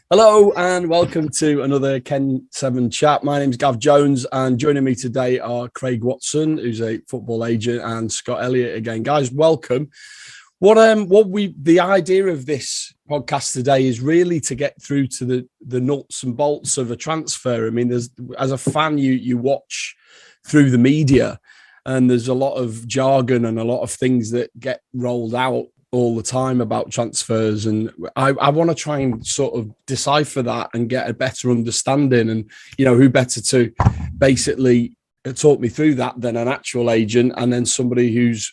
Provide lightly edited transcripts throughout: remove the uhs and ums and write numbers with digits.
Hello and welcome to another Ken 7 chat. My name's Gav Jones and joining me today are Craig Watson, who's a football agent, and Scott Elliott again. Guys, welcome. The idea of this podcast today is really to get through to the nuts and bolts of a transfer. I mean, as a fan, you watch through the media and there's a lot of jargon and a lot of things that get rolled out all the time about transfers, and I want to try and sort of decipher that and get a better understanding. And who better to basically talk me through that than an actual agent, and then somebody whose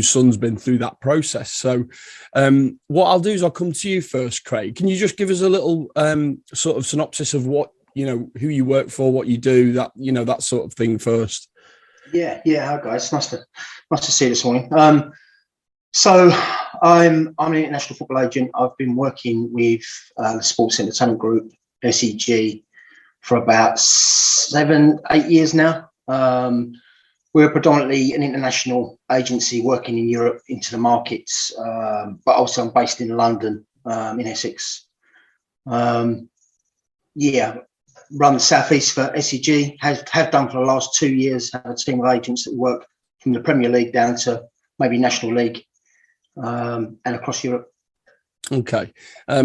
son's been through that process. So what I'll do is I'll come to you first, Craig. Can you just give us a little sort of synopsis of what who you work for, what you do, that sort of thing first? Yeah. Hi guys, nice to see you this morning. So I'm an international football agent. I've been working with the Sports Entertainment Group, SEG, for about 7-8 years now. We're predominantly an international agency working in Europe into the markets, but also I'm based in London, in Essex. Run the Southeast for SEG, have done for the last 2 years, have a team of agents that work from the Premier League down to maybe National League. And across Europe. Okay.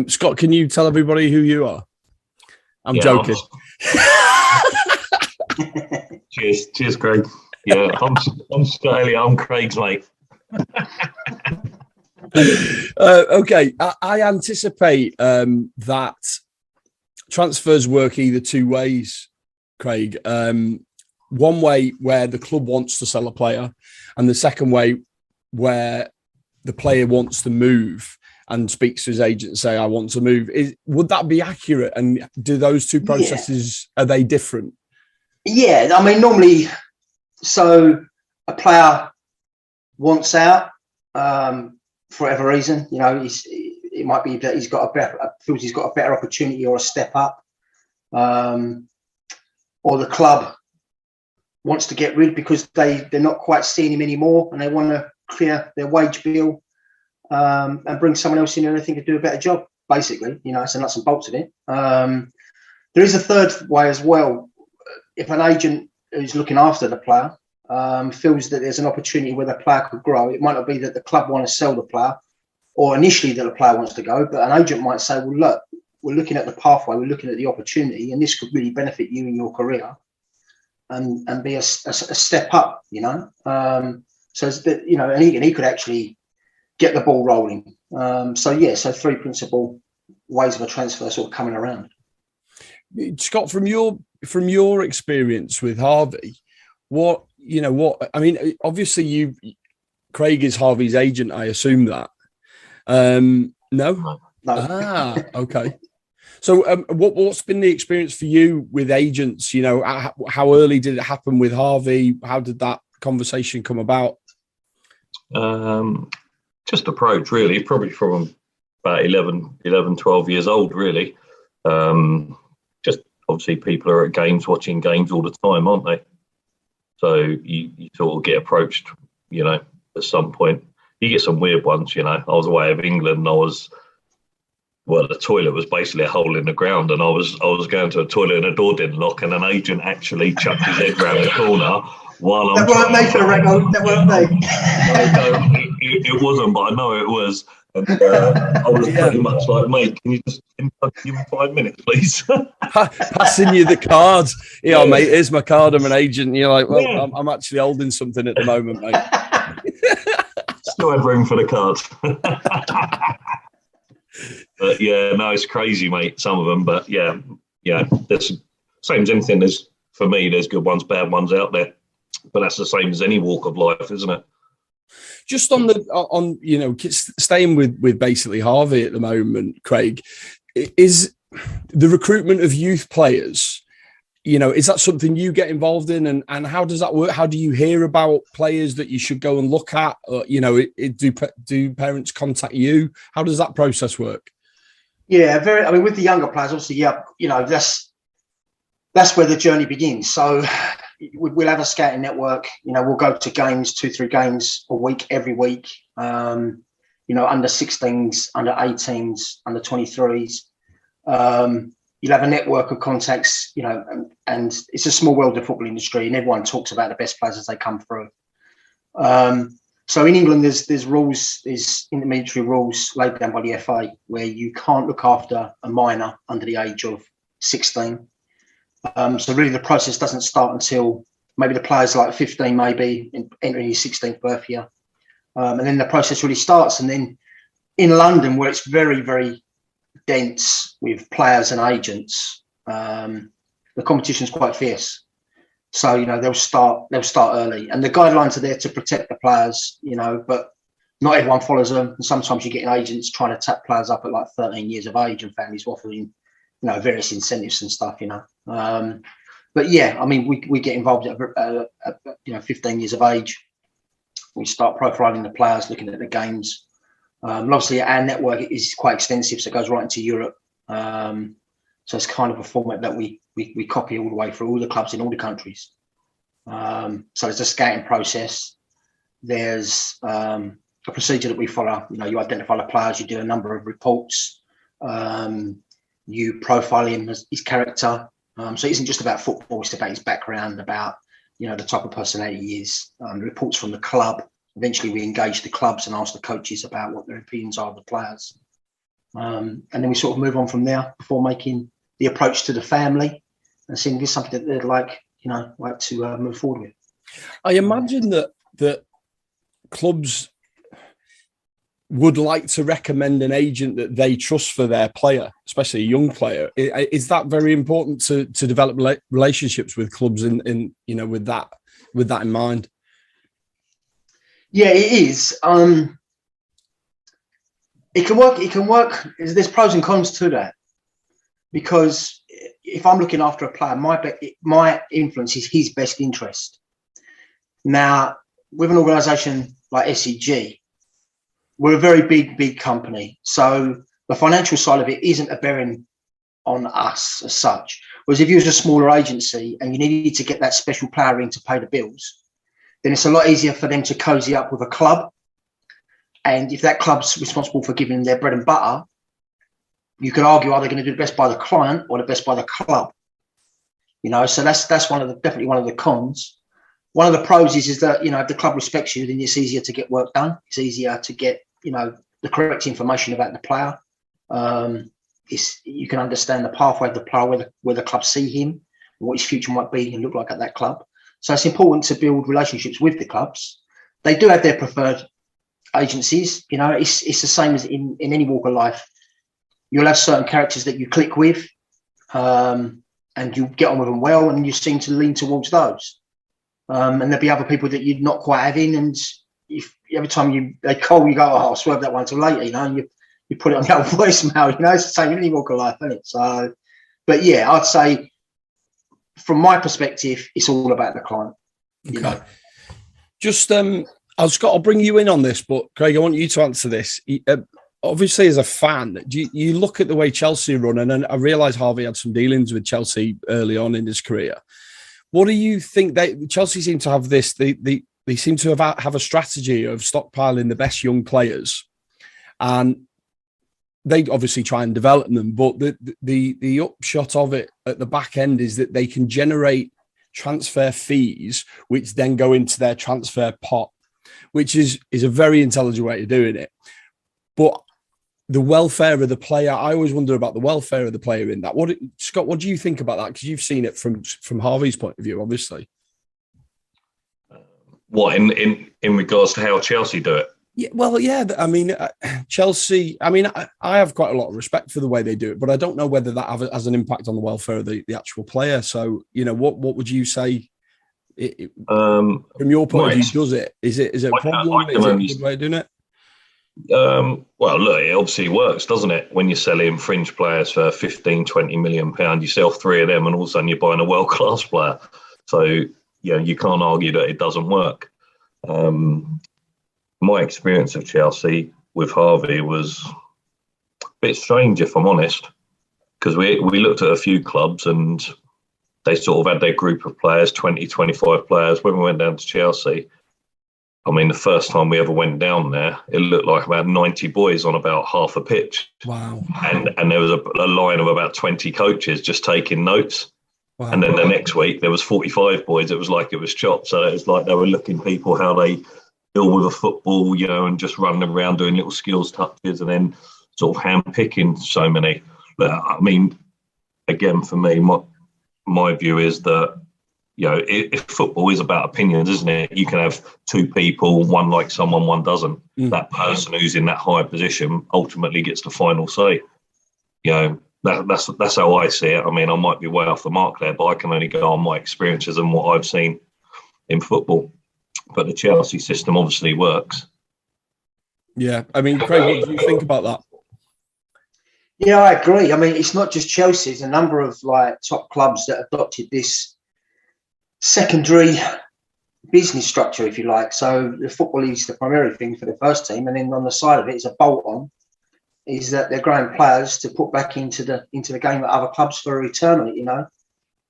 Scott, can you tell everybody who you are? I'm joking. Cheers, Craig. Yeah, I'm Scott Elliott. I'm Craig's mate. Okay. I anticipate that transfers work either two ways, Craig. One way where the club wants to sell a player, and the second way where the player wants to move and speaks to his agent and say, I want to move. Would that be accurate? And do those two processes, are they different? Yeah, I mean, normally, so a player wants out for whatever reason. It might be that feels he's got a better opportunity or a step up, or the club wants to get rid because they're not quite seeing him anymore and they want to clear their wage bill and bring someone else in there they think could do a better job, basically. It's the nuts and bolts of it. There is a third way as well. If an agent who's looking after the player feels that there's an opportunity where the player could grow, it might not be that the club want to sell the player or initially that the player wants to go, but an agent might say, well, look, we're looking at the pathway, we're looking at the opportunity, and this could really benefit you in your career and be a step up, So, and he could actually get the ball rolling. So three principal ways of a transfer sort of coming around. Scott, from your experience with Harvey, obviously Craig is Harvey's agent, I assume that. No? Okay. So what's been the experience for you with agents? How early did it happen with Harvey? How did that conversation come about? Just approach, really, probably from about 11, 12 years old, really. Just obviously people are at games, watching games all the time, aren't they? So you sort of get approached, at some point. You get some weird ones, I was away of England and the toilet was basically a hole in the ground, and I was going to a toilet and the door didn't lock, and an agent actually chucked his head round the corner while I'm. That weren't me for the record. That weren't me. No, it wasn't, but I know it was. And I was pretty much like, mate, can you just give me 5 minutes, please? Passing you the card. Mate, here's my card. I'm an agent. And you're like, well, yeah. I'm actually holding something at the moment, mate. Still had room for the card. But it's crazy, mate. Some of them, but there's same as anything. For me, there's good ones, bad ones out there, but that's the same as any walk of life, isn't it? Just staying with basically Harvey at the moment, Craig, is the recruitment of youth players. Is that something you get involved in, and how does that work? How do you hear about players that you should go and look at? Or, do parents contact you? How does that process work? Yeah, with the younger players, obviously, that's where the journey begins. So we'll have a scouting network. We'll go to games, 2-3 games a week, every week. Under 16s, under 18s, under 23s. You'll have a network of contacts, you know, and it's a small world of football industry, and everyone talks about the best players as they come through. So in England, there's rules, there's intermediary rules laid down by the FA where you can't look after a minor under the age of 16. So really the process doesn't start until maybe the player's like 15, maybe entering his 16th birth year. And then the process really starts. And then in London, where it's very, very dense with players and agents, the competition's quite fierce. So, you know, they'll start early, and the guidelines are there to protect the players, you know, but not everyone follows them. And sometimes you're getting agents trying to tap players up at like 13 years of age, and families offering, you know, various incentives and stuff, you know. But yeah, I mean, we get involved at 15 years of age. We start profiling the players, looking at the games. Obviously, our network is quite extensive, so it goes right into Europe. So it's kind of a format that we copy all the way through all the clubs in all the countries. So there's a scouting process. There's a procedure that we follow. You know, you identify the players, you do a number of reports, you profile him, his character. So it isn't just about football, it's about his background, about, you know, the type of personality he is. Reports from the club. Eventually we engage the clubs and ask the coaches about what their opinions are of the players. And then we sort of move on from there before making the approach to the family and seeing if it's something that they'd like to move forward with. I imagine that clubs would like to recommend an agent that they trust for their player, especially a young player. Is that very important to develop relationships with clubs in you know, with that in mind? Yeah, it is. It can work. There's pros and cons to that, because if I'm looking after a player, my influence is his best interest. Now, with an organisation like SEG, we're a very big company, so the financial side of it isn't a bearing on us as such. Whereas if you was a smaller agency and you needed to get that special player in to pay the bills, then it's a lot easier for them to cozy up with a club. And if that club's responsible for giving them their bread and butter, you could argue, are they going to do the best by the client or the best by the club? You know, so that's definitely one of the cons. One of the pros is that, you know, if the club respects you, then it's easier to get work done. It's easier to get, you know, the correct information about the player. You can understand the pathway of the player, where the club see him, what his future might be and look like at that club. So it's important to build relationships with the clubs. They do have their preferred agencies. You know, it's the same as in any walk of life. You'll have certain characters that you click with, and you get on with them well, and you seem to lean towards those. And there'll be other people that you're not quite having, and if every time they call, you go, "Oh, I'll swerve that one till later," you know, and you put it on the old voicemail. You know, it's the same in any walk of life, isn't it? So, but yeah, I'd say from my perspective, it's all about the client. Okay. You know? Just Scott, I'll bring you in on this, but Craig, I want you to answer this. Obviously, as a fan, you look at the way Chelsea run, and I realise Harvey had some dealings with Chelsea early on in his career. What do you think? Chelsea seem to have this? They seem to have a strategy of stockpiling the best young players, and they obviously try and develop them. But the upshot of it at the back end is that they can generate transfer fees, which then go into their transfer pot, which is a very intelligent way of doing it. But the welfare of the player, I always wonder about the welfare of the player in that. Scott, what do you think about that? Because you've seen it from Harvey's point of view, obviously. What, in regards to how Chelsea do it? Yeah, well, yeah. I mean, Chelsea. I mean, I have quite a lot of respect for the way they do it, but I don't know whether that has an impact on the welfare of the actual player. So, you know, what would you say? From your point of view, does it? Is it a problem? Is it a good way of doing it? Well, look, it obviously works, doesn't it? When you're selling fringe players for 15, 20 million pounds, you sell three of them and all of a sudden you're buying a world-class player. So, you know, you can't argue that it doesn't work. My experience of Chelsea with Harvey was a bit strange, if I'm honest, because we looked at a few clubs and they sort of had their group of players, 20, 25 players. When we went down to Chelsea, I mean, the first time we ever went down there, it looked like about 90 boys on about half a pitch. Wow. And there was a line of about 20 coaches just taking notes. Wow. And then the next week there was 45 boys. It was like it was chopped. So it was like they were looking people how they deal with a football, you know, and just running around doing little skills touches and then sort of hand picking so many. But I mean, again, for me, my view is that, you know, if football is about opinions, isn't it? You can have two people, one likes someone, one doesn't. That person who's in that higher position ultimately gets the final say. You know, that's how I see it. I mean, I might be way off the mark there, but I can only go on my experiences and what I've seen in football. But the Chelsea system obviously works. Yeah. I mean, Craig, what do you think about that? Yeah, I agree. I mean, it's not just Chelsea. There's a number of like top clubs that adopted this secondary business structure, if you like. So the football is the primary thing for the first team, and then on the side of it is a bolt-on, is that they're growing players to put back into the game at other clubs for a return, you know.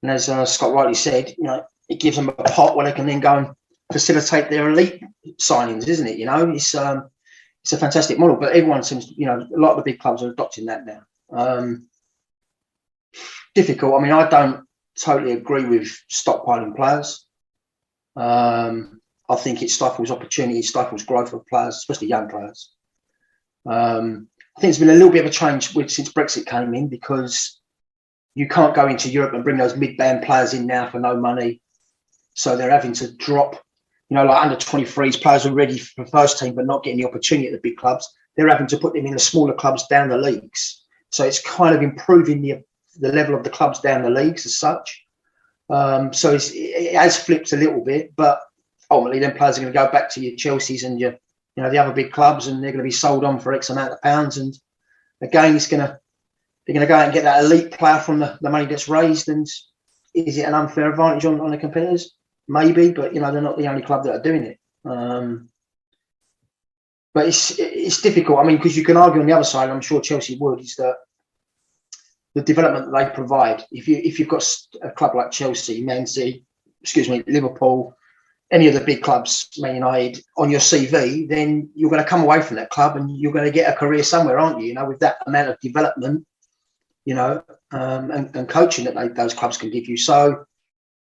And as Scott rightly said, you know, it gives them a pot where they can then go and facilitate their elite signings, isn't it? You know, it's a fantastic model, but everyone seems to, you know, a lot of the big clubs are adopting that now. Difficult. I mean, I don't totally agree with stockpiling players. I think it stifles opportunity, it stifles growth of players, especially young players. I think there's been a little bit of a change since Brexit came in, because you can't go into Europe and bring those mid-band players in now for no money. So they're having to drop, you know, like under 23s, players are ready for the first team but not getting the opportunity at the big clubs. They're having to put them in the smaller clubs down the leagues. So it's kind of improving the level of the clubs down the leagues as such. So it has flipped a little bit, but ultimately then players are going to go back to your Chelseas and your, you know, the other big clubs, and they're going to be sold on for X amount of pounds. And again, they're going to go out and get that elite player from the money that's raised. And is it an unfair advantage on the competitors? Maybe, but, you know, they're not the only club that are doing it. But it's difficult. I mean, because you can argue on the other side, I'm sure Chelsea would, is that the development that they provide. If you've got a club like Chelsea, Man City, Liverpool, any of the big clubs, Man United, on your CV, then you're going to come away from that club and you're going to get a career somewhere, aren't you? You know, with that amount of development, you know, and coaching that those clubs can give you. So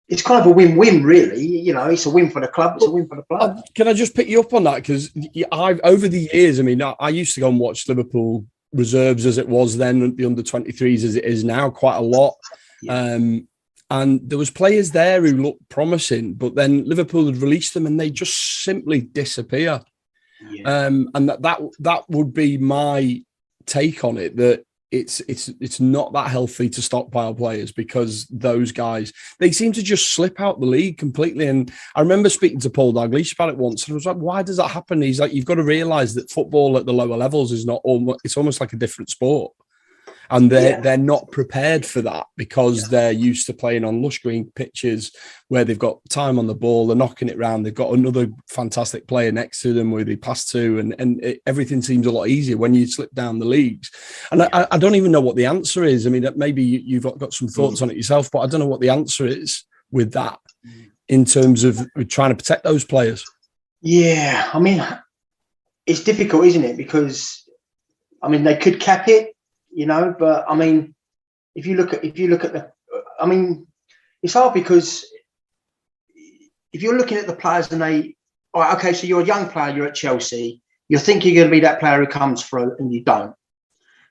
it's kind of a win-win, really. You know, it's a win for the club, it's a win for the player. Can I just pick you up on that? Because I've, over the years, I mean, I used to go and watch Liverpool reserves as it was then, the under-23s as it is now, quite a lot. Yeah. And there was players there who looked promising, but then Liverpool had released them and they just simply disappear. Yeah. And that would be my take on it, that it's not that healthy to stockpile players, because those guys, they seem to just slip out the league completely. And I remember speaking to Paul Dalglish about it once, and I was like, why does that happen? He's like, you've got to realise that football at the lower levels is it's almost like a different sport. And they're not prepared for that, because they're used to playing on lush green pitches where they've got time on the ball, they're knocking it round, they've got another fantastic player next to them where they pass to, and everything seems a lot easier when you slip down the leagues. And I don't even know what the answer is. I mean, maybe you've got some thoughts on it yourself, but I don't know what the answer is with that in terms of trying to protect those players. Yeah, I mean, it's difficult, isn't it? Because, I mean, they could cap it, you know, but I mean, if you look at I mean, it's hard, because if you're looking at the players and all right, okay, so you're a young player, you're at Chelsea, you're thinking you're going to be that player who comes through, and you don't.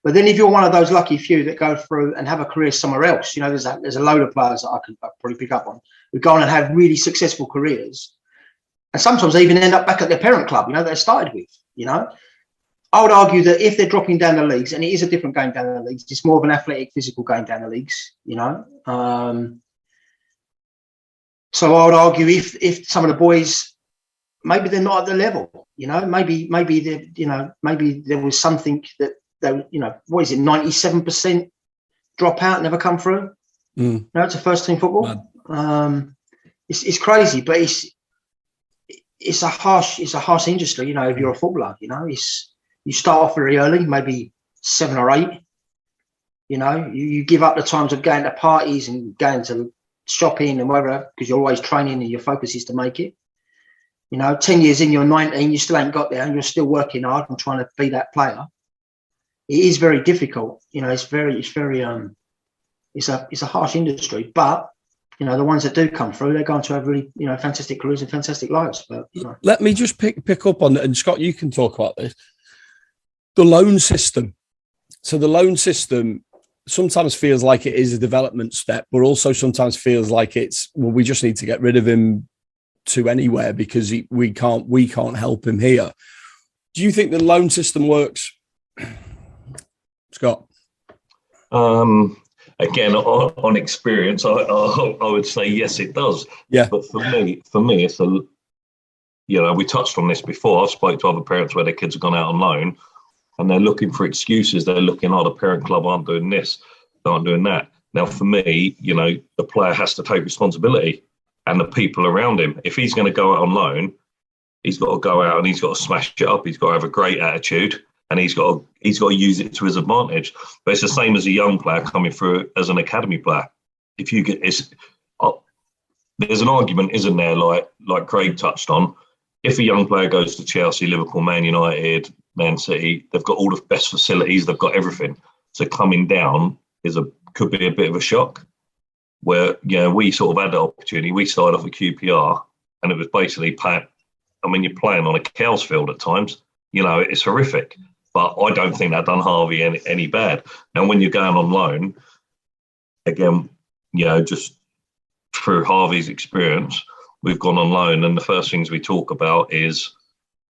But then if you're one of those lucky few that go through and have a career somewhere else, you know, there's a load of players that I could probably pick up on who go on and have really successful careers, and sometimes they even end up back at their parent club, you know, that they started with, you know. I would argue that if they're dropping down the leagues, and it is a different game down the leagues, it's more of an athletic, physical game down the leagues, you know. So I would argue if some of the boys, maybe they're not at the level, you know, maybe there was something that they, you know, what is it, 97% drop out, never come through. No, it's a first team football. It's crazy, but it's a harsh industry, you know. If you're a footballer, you know, you start off very early, maybe 7 or 8. You know, you give up the times of going to parties and going to shopping and whatever, because you're always training and your focus is to make it. You know, 10 years in, you're 19, you still ain't got there, and you're still working hard and trying to be that player. It is very difficult. You know, it's a harsh industry, but you know, the ones that do come through, they're going to have really, you know, fantastic careers and fantastic lives. But you know. Let me just pick up on it, and Scott, you can talk about this. The loan system. So the loan system sometimes feels like it is a development step, but also sometimes feels like we just need to get rid of him to anywhere because we can't help him here. Do you think the loan system works, Scott? Again, on experience, I would say yes, it does. Yeah. But for me, it's we touched on this before. I've spoke to other parents where their kids have gone out on loan, and they're looking for excuses. They're looking, the parent club aren't doing this, they aren't doing that. Now, for me, the player has to take responsibility, and the people around him. If he's going to go out on loan, he's got to go out and he's got to smash it up. He's got to have a great attitude, and he's got to use it to his advantage. But it's the same as a young player coming through as an academy player. If you get there's an argument, isn't there? Like Craig touched on. If a young player goes to Chelsea, Liverpool, Man United, Man City, they've got all the best facilities, they've got everything. So coming down could be a bit of a shock. Where we sort of had the opportunity. We started off at QPR, and it was basically you're playing on a cow's field at times. It's horrific. But I don't think that done Harvey any bad. And when you're going on loan, again, just through Harvey's experience, we've gone on loan, and the first things we talk about is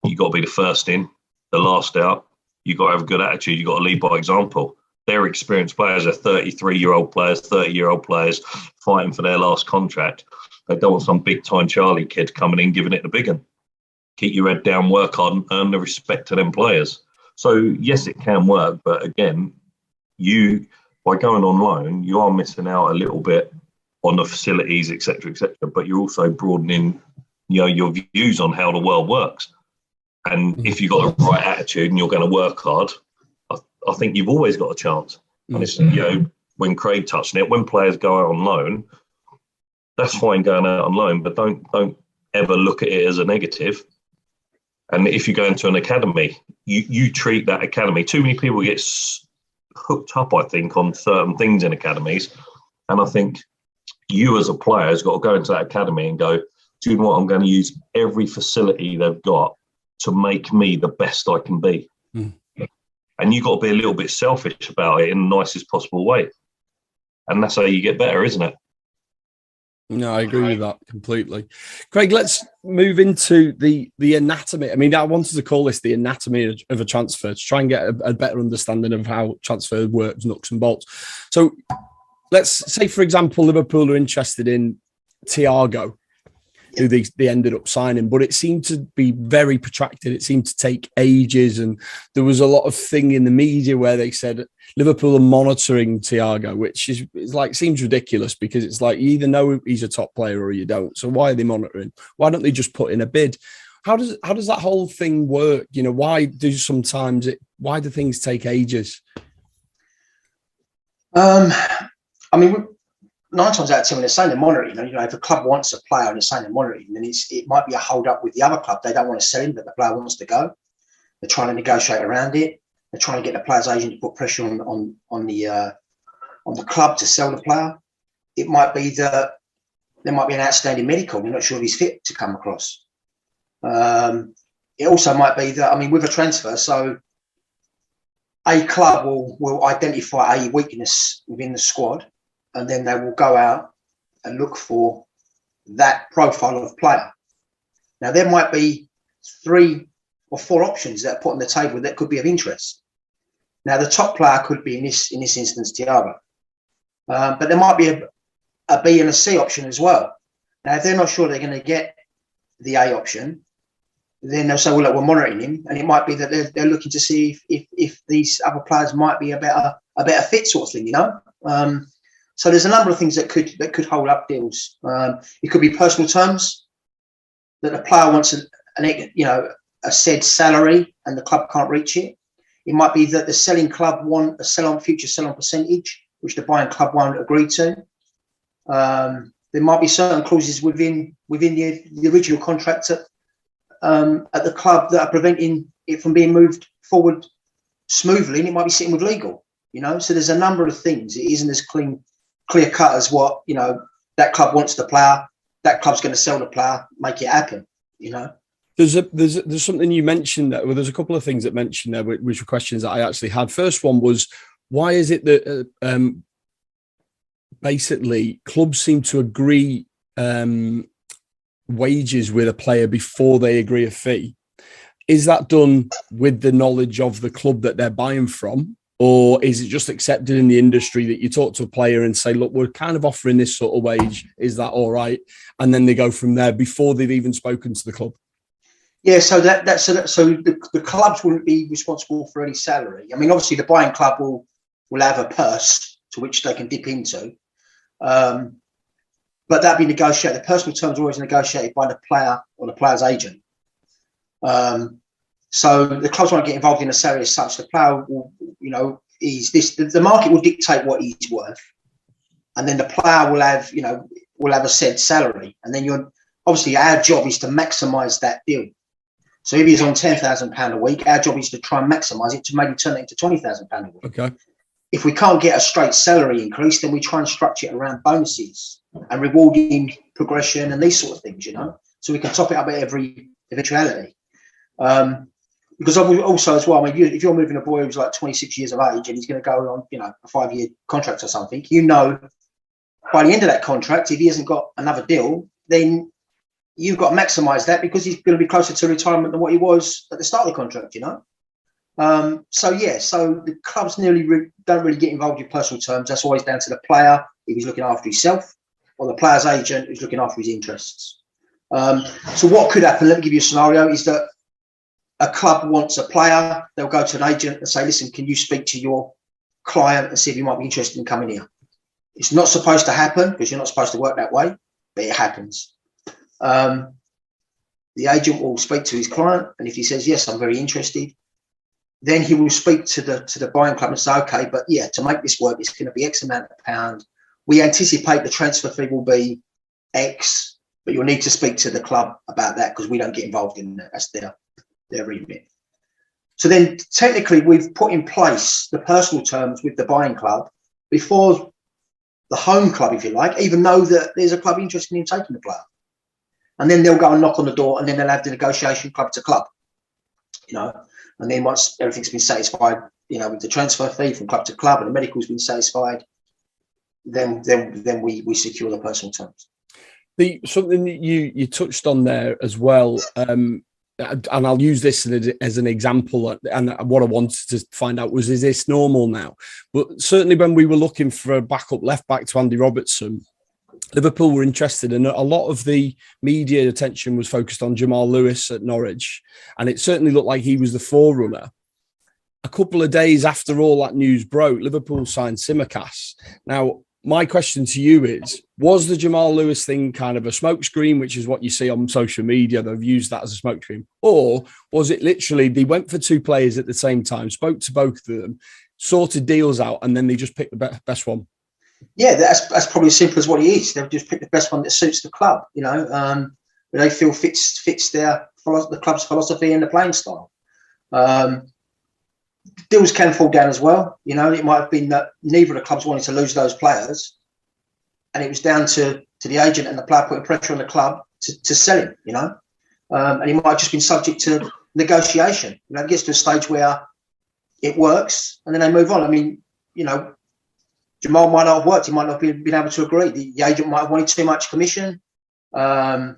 you got to be the first in, the last out. You got to have a good attitude. You got to lead by example. They're experienced players. They're 33-year-old players, 30-year-old players fighting for their last contract. They don't want some big-time Charlie kid coming in giving it the big one. Keep your head down, work hard, and earn the respect of them players. So, yes, it can work. But, again, by going on loan, you are missing out a little bit on the facilities, et cetera, but you're also broadening your views on how the world works. And if you've got the right attitude and you're going to work hard, I think you've always got a chance. And it's, when Craig touched on it, when players go out on loan, that's fine going out on loan, but don't ever look at it as a negative. And if you go into an academy, you treat that academy. Too many people get hooked up, I think, on certain things in academies. And I think you as a player has got to go into that academy and go, do you know what? I'm going to use every facility they've got to make me the best I can be. And you've got to be a little bit selfish about it in the nicest possible way. And that's how you get better, isn't it? No, I agree with that completely. Craig, let's move into the anatomy. I mean, I wanted to call this the anatomy of a transfer to try and get a better understanding of how transfer works, nuts and bolts. So let's say, for example, Liverpool are interested in Thiago, who they ended up signing, but it seemed to be very protracted. It seemed to take ages, and there was a lot of thing in the media where they said Liverpool are monitoring Thiago, which is seems ridiculous because it's like you either know he's a top player or you don't. So why are they monitoring? Why don't they just put in a bid? How does that whole thing work? Why do things take ages? I mean, 9 times out of 10, when they're saying they're monitoring, if a club wants a player and they're saying they're monitoring, then it might be a hold up with the other club. They don't want to sell him, but the player wants to go. They're trying to negotiate around it. They're trying to get the player's agent to put pressure on the club to sell the player. It might be that there might be an outstanding medical. We're not sure if he's fit to come across. It also might be that, with a transfer, so a club will identify a weakness within the squad, and then they will go out and look for that profile of player. Now, there might be 3 or 4 options that are put on the table that could be of interest. Now, the top player could be, in this instance, Thiago. But there might be a B and a C option as well. Now, if they're not sure they're going to get the A option, then they'll say, well, look, we're monitoring him. And it might be that they're looking to see if these other players might be a better fit sort of thing, So there's a number of things that could hold up deals. It could be personal terms, that the player wants a said salary and the club can't reach it. It might be that the selling club want a future sell-on percentage, which the buying club won't agree to. There might be certain clauses within the original contract at the club that are preventing it from being moved forward smoothly, and it might be sitting with legal, so there's a number of things. It isn't as clear cut as what, that club wants the player, that club's going to sell the player, make it happen, There's something you mentioned there. Well, there's a couple of things that mentioned there, which were questions that I actually had. First one was, why is it that basically clubs seem to agree wages with a player before they agree a fee? Is that done with the knowledge of the club that they're buying from? Or is it just accepted in the industry that you talk to a player and say, look, we're kind of offering this sort of wage. Is that all right? And then they go from there before they've even spoken to the club. Yeah, so the clubs wouldn't be responsible for any salary. I mean, obviously the buying club will have a purse to which they can dip into. But that'd be negotiated. The personal terms are always negotiated by the player or the player's agent. So the clubs won't get involved in a salary as such. The player will, the market will dictate what he's worth, and then the player will have a said salary. And then obviously our job is to maximise that deal. So if he's on £10,000 a week, our job is to try and maximise it to maybe turn it into £20,000 a week. Okay. If we can't get a straight salary increase, then we try and structure it around bonuses and rewarding progression and these sort of things, so we can top it up at every eventuality. Because also as well, I mean, if you're moving a boy who's like 26 years of age and he's going to go on, a 5-year contract or something, by the end of that contract, if he hasn't got another deal, then you've got to maximise that because he's going to be closer to retirement than what he was at the start of the contract, So the clubs don't really get involved in personal terms. That's always down to the player if he's looking after himself, or the player's agent who's looking after his interests. So what could happen? Let me give you a scenario: is that a club wants a player, they'll go to an agent and say, "Listen, can you speak to your client and see if he might be interested in coming here?" It's not supposed to happen because you're not supposed to work that way, but it happens. The agent will speak to his client, and if he says, "Yes, I'm very interested," then he will speak to the buying club and say, "Okay, but yeah, to make this work, it's going to be X amount of pound. We anticipate the transfer fee will be X, but you'll need to speak to the club about that because we don't get involved in that. That's their remit." So then technically we've put in place the personal terms with the buying club before the home club, if you like, even know that there's a club interested in taking the player. And then they'll go and knock on the door, and then they'll have the negotiation club to club, and then once everything's been satisfied, with the transfer fee from club to club and the medical's been satisfied, then we secure the personal terms. Something that you touched on there as well, and I'll use this as an example. And what I wanted to find out was, is this normal now? But certainly when we were looking for a backup left back to Andy Robertson, Liverpool were interested, and a lot of the media attention was focused on Jamal Lewis at Norwich, and it certainly looked like he was the forerunner. A couple of days after all that news broke, Liverpool signed Tsimikas. Now, my question to you is, was the Jamal Lewis thing kind of a smokescreen, which is what you see on social media? They've used that as a smokescreen. Or was it literally they went for two players at the same time, spoke to both of them, sorted deals out, and then they just picked the best one? Yeah, that's probably as simple as what it is. They've just picked the best one that suits the club, they feel fits the club's philosophy and the playing style. Deals can fall down as well. It might have been that neither of the clubs wanted to lose those players, and it was down to the agent and the player putting pressure on the club to sell him. And he might have just been subject to negotiation. It gets to a stage where it works, and then they move on. I mean, Jamal might not have worked. He might not have been able to agree. The agent might have wanted too much commission. The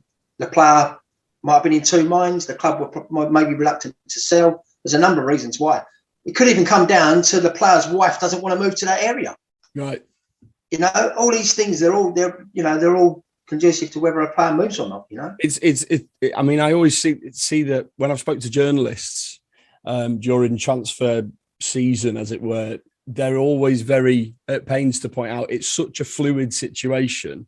player might have been in two minds. The club were maybe reluctant to sell. There's a number of reasons why. It could even come down to the player's wife doesn't want to move to that area. Right. All these things, they're all conducive to whether a player moves or not. I mean, I always see that when I've spoke to journalists during transfer season, as it were, they're always very at pains to point out it's such a fluid situation.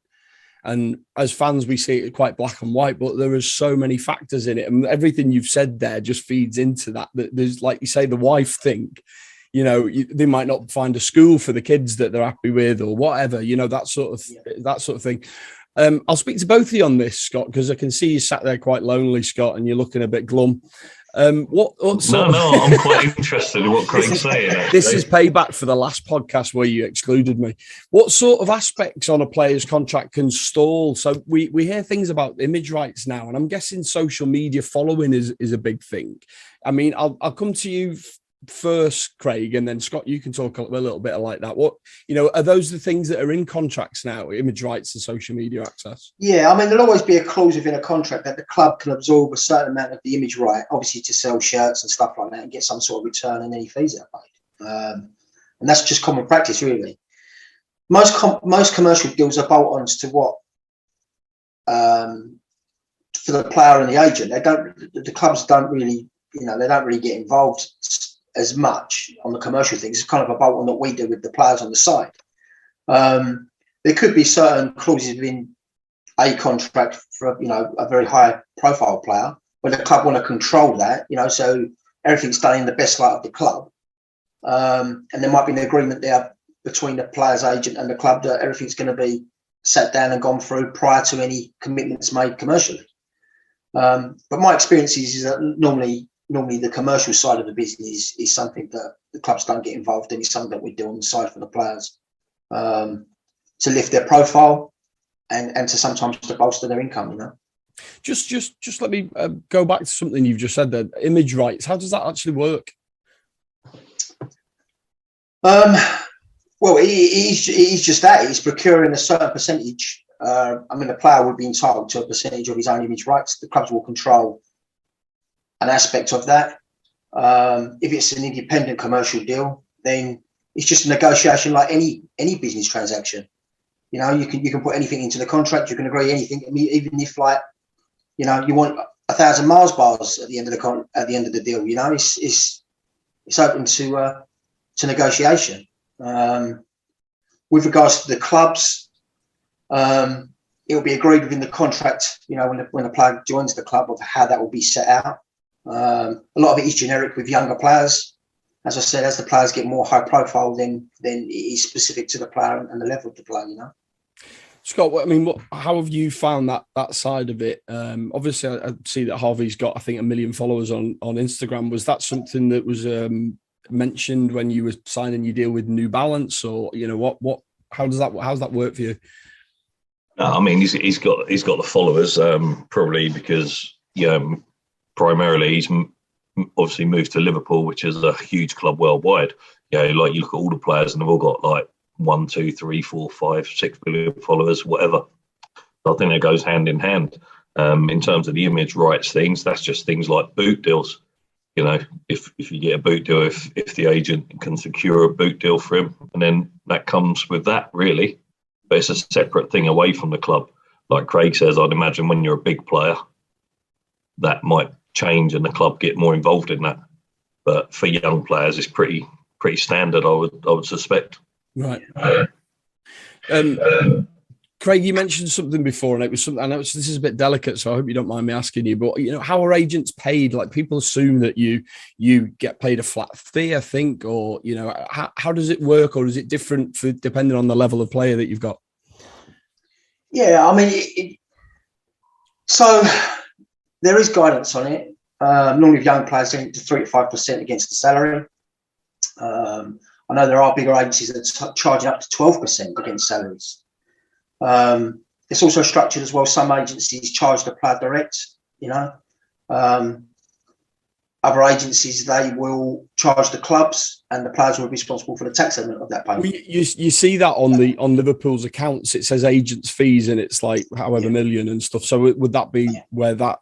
And as fans, we see it quite black and white, but there are so many factors in it. And everything you've said there just feeds into that. There's, like you say, the wife thing, they might not find a school for the kids that they're happy with or whatever, that sort of thing. I'll speak to both of you on this, Scott, because I can see you sat there quite lonely, Scott, and you're looking a bit glum. What sort no, I'm quite interested in what Craig's saying. Actually. This is payback for the last podcast where you excluded me. What sort of aspects on a player's contract can stall? So we hear things about image rights now, and I'm guessing social media following is a big thing. I mean, I'll come to you first, Craig, and then Scott, you can talk a little bit like that. What, are those the things that are in contracts now, image rights and social media access? Yeah, I mean, there'll always be a clause within a contract that the club can absorb a certain amount of the image right, obviously to sell shirts and stuff like that and get some sort of return on any fees that are paid. And that's just common practice, really. Most commercial deals are bolt-ons to what, for the player and the agent. The clubs don't really, they don't really get involved as much on the commercial things. It's kind of a bolt-on that we do with the players on the side. There could be certain clauses within a contract for a very high profile player where the club want to control that, so everything's done in the best light of the club. And there might be an agreement there between the player's agent and the club that everything's going to be sat down and gone through prior to any commitments made commercially. But my experience is that normally the commercial side of the business is something that the clubs don't get involved in. It's something that we do on the side for the players to lift their profile and to sometimes to bolster their income. Just let me go back to something you've just said there. Image rights. How does that actually work? Well, it is just that. It's procuring a certain percentage. The player would be entitled to a percentage of his own image rights. The clubs will control an aspect of that. If it's an independent commercial deal, then it's just a negotiation like any business transaction. You can put anything into the contract. You can agree anything. I mean, even if you want 1,000 Mars bars at the end of the deal. It's open to negotiation. With regards to the clubs, it will be agreed within the contract. When the player joins the club, of how that will be set out. A lot of it is generic with younger players. As I said, as the players get more high profile, then it is specific to the player and the level of the player. Scott, how have you found that side of it? Obviously, I see that Harvey's got, I think, 1 million followers on Instagram. Was that something that was mentioned when you were signing your deal with New Balance, or how's that work for you? He's got the followers probably because primarily he's obviously moved to Liverpool, which is a huge club worldwide. You look at all the players and they've all got like 1, 2, 3, 4, 5, 6 billion followers, whatever. So I think that goes hand in hand. In terms of the image rights things, that's just things like boot deals. If you get a boot deal, if the agent can secure a boot deal for him, and then that comes with that, really. But it's a separate thing away from the club. Like Craig says, I'd imagine when you're a big player, that might change and the club get more involved in that. But for young players, it's pretty standard, I would suspect. Right. Craig, you mentioned something before, and it was something. I know this is a bit delicate, so I hope you don't mind me asking you. But how are agents paid? Like, people assume that you get paid a flat fee, I think, or how does it work, or is it different depending on the level of player that you've got? Yeah, so there is guidance on it. Normally, young players get to 3 to 5% against the salary. I know there are bigger agencies that are charging up to 12% against salaries. It's also structured as well. Some agencies charge the player direct. Other agencies, they will charge the clubs, and the players will be responsible for the tax element of that payment. You see that on Liverpool's accounts. It says agents' fees, and it's like however million and stuff. So would that be where that?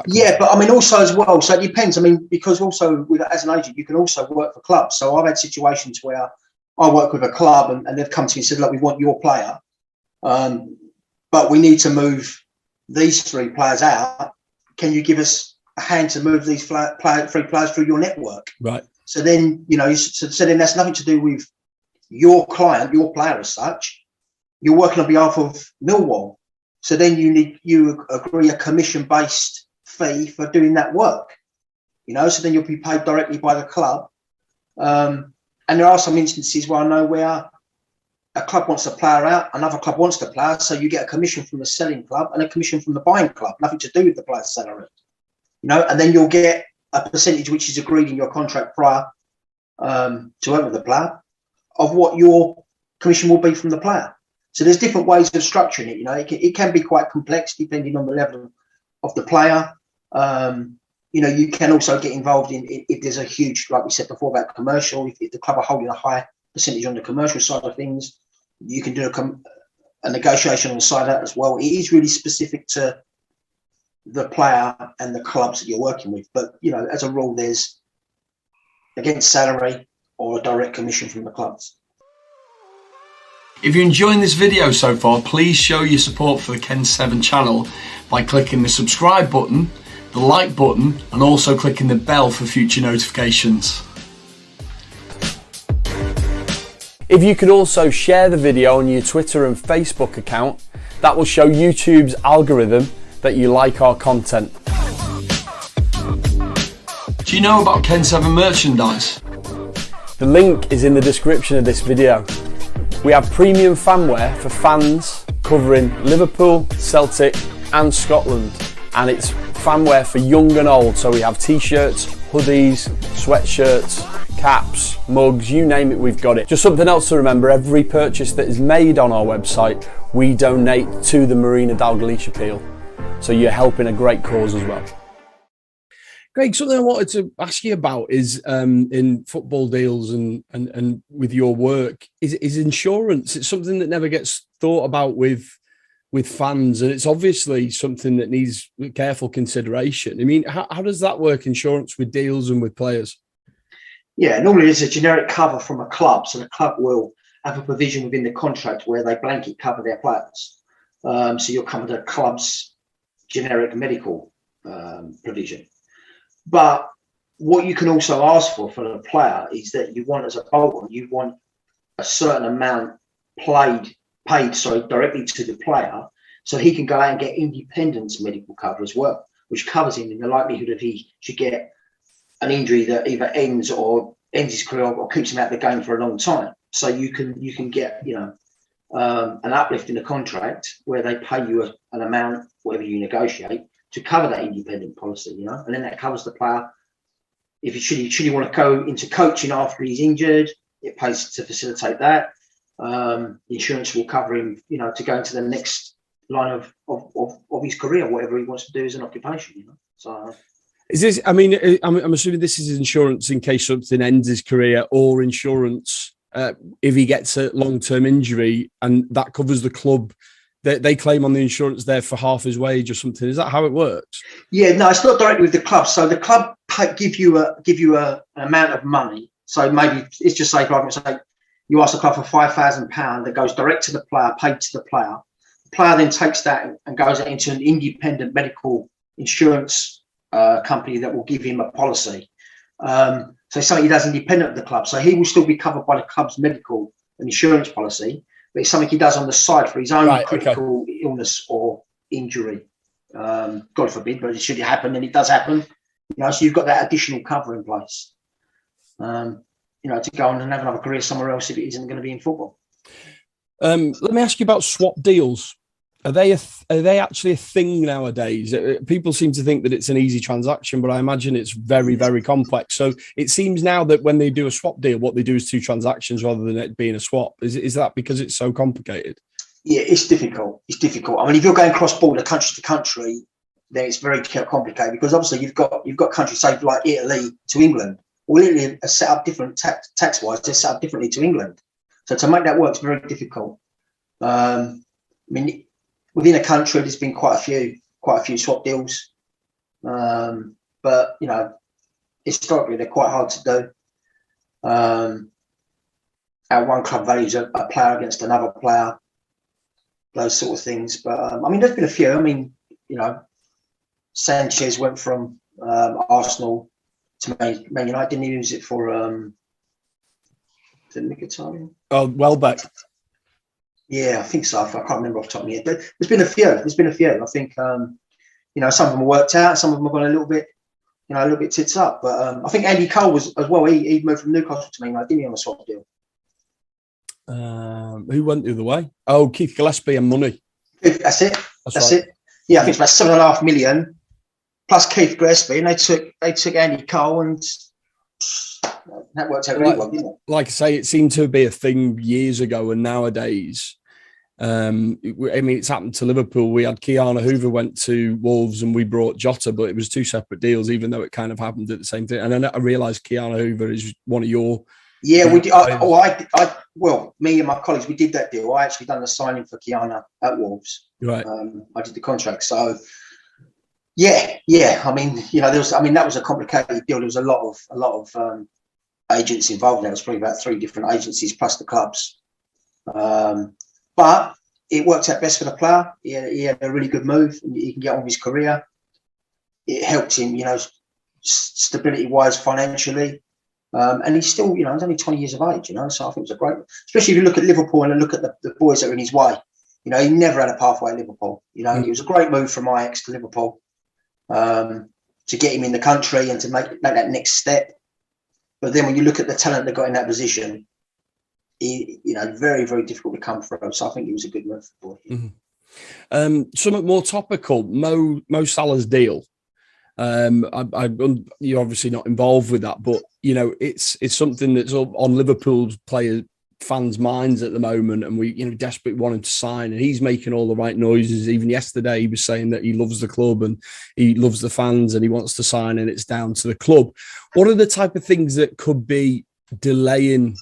Yeah, but also as well. So it depends. Because also as an agent, you can also work for clubs. So I've had situations where I work with a club and they've come to me and said, "Look, we want your player, but we need to move these 3 players out. Can you give us a hand to move these 3 players through your network?" Right. So then, so then that's nothing to do with your client, your player as such. You're working on behalf of Millwall. So then you agree a commission-based fee for doing that work. So then you'll be paid directly by the club. And there are some instances where I know where a club wants a player out, another club wants the player, so you get a commission from the selling club and a commission from the buying club, nothing to do with the player's salary, and then you'll get a percentage which is agreed in your contract prior to enter the player of what your commission will be from the player. So there's different ways of structuring it. It can be quite complex depending on the level of the player. You can also get involved in if there's a huge, like we said before about commercial, if the club are holding a high percentage on the commercial side of things, you can do a negotiation on the side of that as well. It is really specific to the player and the clubs that you're working with. But, as a rule, there's against salary or a direct commission from the clubs. If you're enjoying this video so far, please show your support for the Ken 7 channel by clicking the subscribe button, the like button, and also clicking the bell for future notifications. If you could also share the video on your Twitter and Facebook account, that will show YouTube's algorithm that you like our content. Do you know about Ken 7 merchandise? The link is in the description of this video. We have premium fanwear for fans covering Liverpool, Celtic and Scotland, and it's fanwear for young and old, so we have t-shirts, hoodies, sweatshirts, caps, mugs, you name it, we've got it. Just something else to remember, every purchase that is made on our website, we donate to the Marina Dalglish Appeal, so you're helping a great cause as well. Greg, something I wanted to ask you about is in football deals and with your work is insurance. It's something that never gets thought about with fans, and it's obviously something that needs careful consideration. I mean, how does that work, insurance with deals and with players? Yeah, normally there's a generic cover from a club, so the club will have a provision within the contract where they blanket cover their players. So you'll cover the club's generic medical provision. But what you can also ask for the player is that you want, as a bolt-on, you want a certain amount paid directly to the player, so he can go out and get independent medical cover as well, which covers him in the likelihood of he should get an injury that either ends his career or keeps him out of the game for a long time. So you can get an uplift in the contract where they pay you an amount, whatever you negotiate, to cover that independent policy, and then that covers the player. If he should want to go into coaching after he's injured, it pays to facilitate that. The insurance will cover him, to go into the next line of his career, whatever he wants to do as an occupation, So is this? I mean, I'm assuming this is insurance in case something ends his career, or insurance if he gets a long-term injury, and that covers the club. They claim on the insurance there for half his wage or something. Is that how it works? Yeah, no, it's not directly with the club. So the club give you an amount of money. So maybe it's just say, for argument's sake, you ask the club for £5,000 that goes direct to the player, paid to the player. The player then takes that and goes into an independent medical insurance company that will give him a policy. So something he does independent of the club. So he will still be covered by the club's medical and insurance policy. But it's something he does on the side for his own critical illness or injury. God forbid, but should it happen, and it does happen, so you've got that additional cover in place, to go on and have another career somewhere else if it isn't going to be in football. Let me ask you about swap deals. Are they actually a thing nowadays? People seem to think that it's an easy transaction, but I imagine it's very, very complex. So it seems now that when they do a swap deal, what they do is two transactions rather than it being a swap. Is that because it's so complicated? Yeah, it's difficult. It's difficult. I mean, if you're going cross-border, country to country, then it's very complicated, because obviously you've got countries, say like Italy to England. Well, Italy are set up different tax-wise. They're set up differently to England. So to make that work is very difficult. I mean, within a country, there's been quite a few swap deals, but historically they're quite hard to do. How one club values a player against another player, those sort of things. But I mean, there's been a few. I mean, Sanchez went from Arsenal to Man United. Didn't he use it for Mkhitaryan? Oh, Welbeck. Yeah, I think so. I can't remember off the top of my head. But there's been a few. I think, some of them worked out. Some of them have gone a little bit tits up. But I think Andy Cole was as well. He moved from Newcastle to Man United, didn't he, on a swap deal? Who went the other way? Oh, Keith Gillespie and money. That's it. That's right. it. Yeah, I think it's about $7.5 million plus Keith Gillespie, and they took Andy Cole, and that worked out really well, didn't it? Like I say, it seemed to be a thing years ago, and nowadays, I mean, it's happened to Liverpool. We had Keanu Hoover went to Wolves, and we brought Jota, but it was two separate deals, even though it kind of happened at the same thing. And then I realised Keanu Hoover is one of your. Yeah, we did. Well, me and my colleagues, we did that deal. I actually done the signing for Keanu at Wolves. Right. I did the contract. So, yeah. I mean, that was a complicated deal. There was a lot of agents involved. There was probably about 3 different agencies plus the clubs. But it worked out best for the player. He had a really good move. He can get on with his career. It helped him, stability-wise, financially. And he's still, he's only 20 years of age, so I think it was a great, especially if you look at Liverpool and look at the boys that are in his way. He never had a pathway at Liverpool. It was a great move from Ajax to Liverpool to get him in the country and to make that next step. But then when you look at the talent they got in that position, very, very difficult to come through. So I think it was a good move for him. Mm-hmm. Something more topical, Mo Salah's deal. You're obviously not involved with that, but it's something that's on Liverpool's fans' minds at the moment, and we desperately want him to sign, and he's making all the right noises. Even yesterday, he was saying that he loves the club and he loves the fans and he wants to sign, and it's down to the club. What are the type of things that could be delaying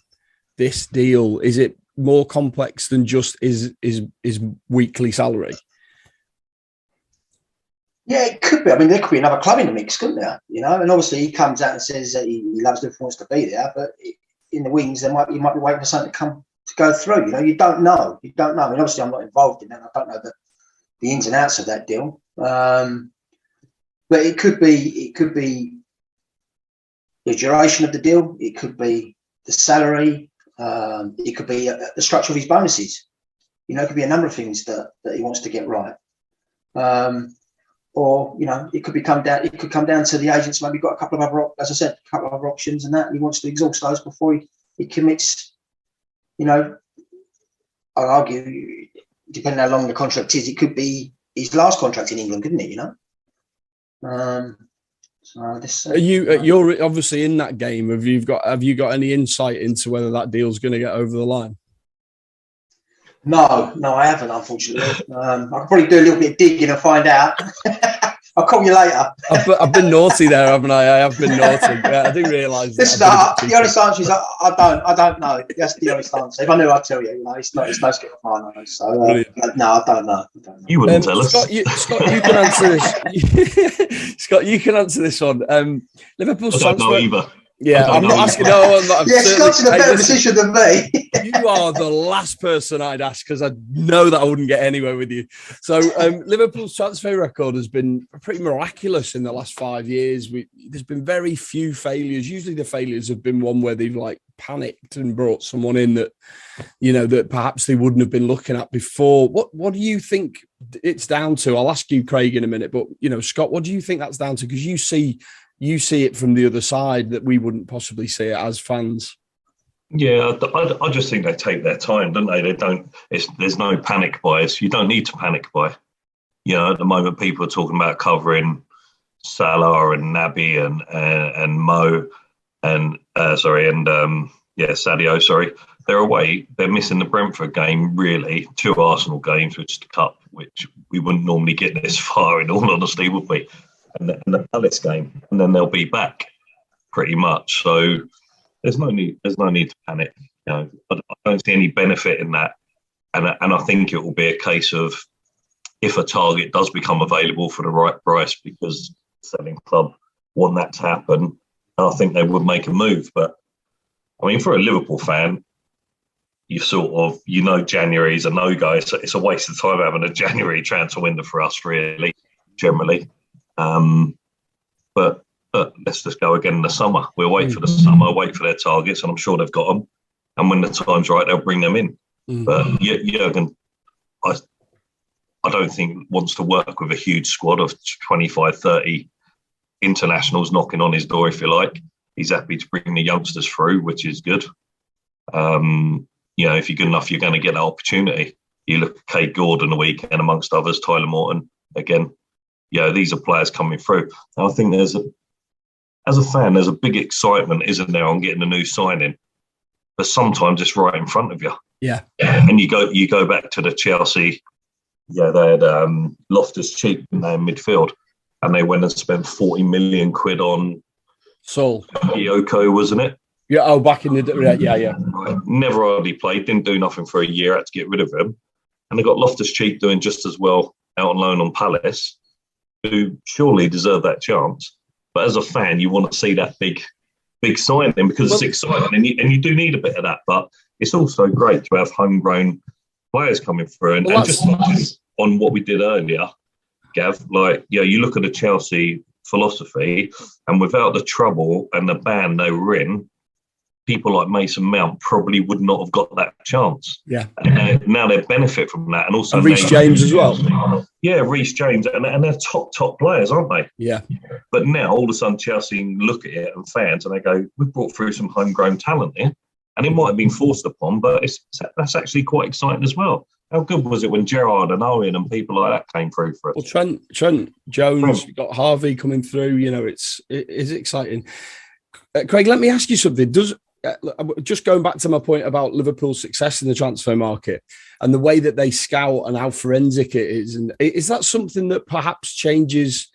this deal? Is it more complex than just his weekly salary? Yeah, it could be. I mean, there could be another club in the mix, couldn't there? And obviously he comes out and says that he loves Liverpool, wants to be there, but in the wings, you might be waiting for something to go through. You don't know. I mean, obviously I'm not involved in that. I don't know the ins and outs of that deal. But it could be the duration of the deal. It could be the salary. It could be the structure of his bonuses. It could be a number of things that he wants to get right. Or it could come down to the agents. Maybe got a couple of other options, and that, and he wants to exhaust those before he commits. I'll argue, depending on how long the contract is, it could be his last contract in England, couldn't it? You're obviously in that game. Have you got any insight into whether that deal's going to get over the line? No, I haven't, unfortunately. I could probably do a little bit of digging and find out. I'll call you later. I've been naughty there, haven't I? I have been naughty. I didn't realise. Listen, the honest answer is I don't know. That's the honest answer. If I knew, I'd tell you. It's no skip of mine. So no, I don't know. You wouldn't tell us. Scott, you can answer this. Scott, you can answer this one. Liverpool's I don't know either. Yeah, I'm not asking. No, I'm not. Yeah, Scott's in a better position than me. You are the last person I'd ask, because I know that I wouldn't get anywhere with you. So Liverpool's transfer record has been pretty miraculous in the last 5 years. There's been very few failures. Usually the failures have been one where they've panicked and brought someone in that, that perhaps they wouldn't have been looking at before. What do you think it's down to? I'll ask you, Craig, in a minute, but Scott, what do you think that's down to? Because you see it from the other side that we wouldn't possibly see it as fans. Yeah, I just think they take their time, don't they? They don't. There's no panic buys. You don't need to panic buy. At the moment, people are talking about covering Salah and Naby and Mo and Sadio. Sorry, they're away. They're missing the Brentford game, really. 2 Arsenal games, which is the cup, which we wouldn't normally get this far. In all honesty, would we? And the Palace game, and then they'll be back, pretty much. So there's no need to panic. I don't see any benefit in that, and I think it will be a case of, if a target does become available for the right price, because the selling club want that to happen, I think they would make a move. But I mean, for a Liverpool fan, you January is a no-go. It's a waste of time having a January transfer window for us, really, generally. But let's just go again in the summer. We'll wait for the summer, wait for their targets, and I'm sure they've got them. And when the time's right, they'll bring them in. But Jurgen, I don't think wants to work with a huge squad of 25, 30 internationals knocking on his door, if you like. He's happy to bring the youngsters through, which is good. you know, if you're good enough, you're going to get that opportunity. You look at Kate Gordon a weekend, amongst others, Tyler Morton. Again, these are players coming through. And I think as a fan, there's a big excitement, isn't there, on getting a new signing? But sometimes it's right in front of you. Yeah. And you go back to the Chelsea. Yeah, they had Loftus-Cheek in their midfield, and they went and spent 40 million quid on Sol Yoko, wasn't it? Yeah. Oh, back in the yeah. Right. Never hardly played. Didn't do nothing for a year. Had to get rid of him, and they got Loftus-Cheek doing just as well out on loan on Palace, who surely deserve that chance. But as a fan, you want to see that big signing because it's exciting, and you do need a bit of that. But it's also great to have homegrown players coming through, and just on what we did earlier, Gav. You look at the Chelsea philosophy, and without the trouble and the band they were in, people like Mason Mount probably would not have got that chance. Yeah. And now they benefit from that. And also Reece James as well. Yeah, Reece James. And they're top players, aren't they? Yeah. But now all of a sudden Chelsea look at it and fans and they go, we've brought through some homegrown talent here. And it might have been forced upon, but that's actually quite exciting as well. How good was it when Gerrard and Owen and people like that came through for us? Well, Trent Jones, you've got Harvey coming through. You know, it is exciting. Craig, let me ask you something. Just going back to my point about Liverpool's success in the transfer market and the way that they scout and how forensic it is, and is that something that perhaps changes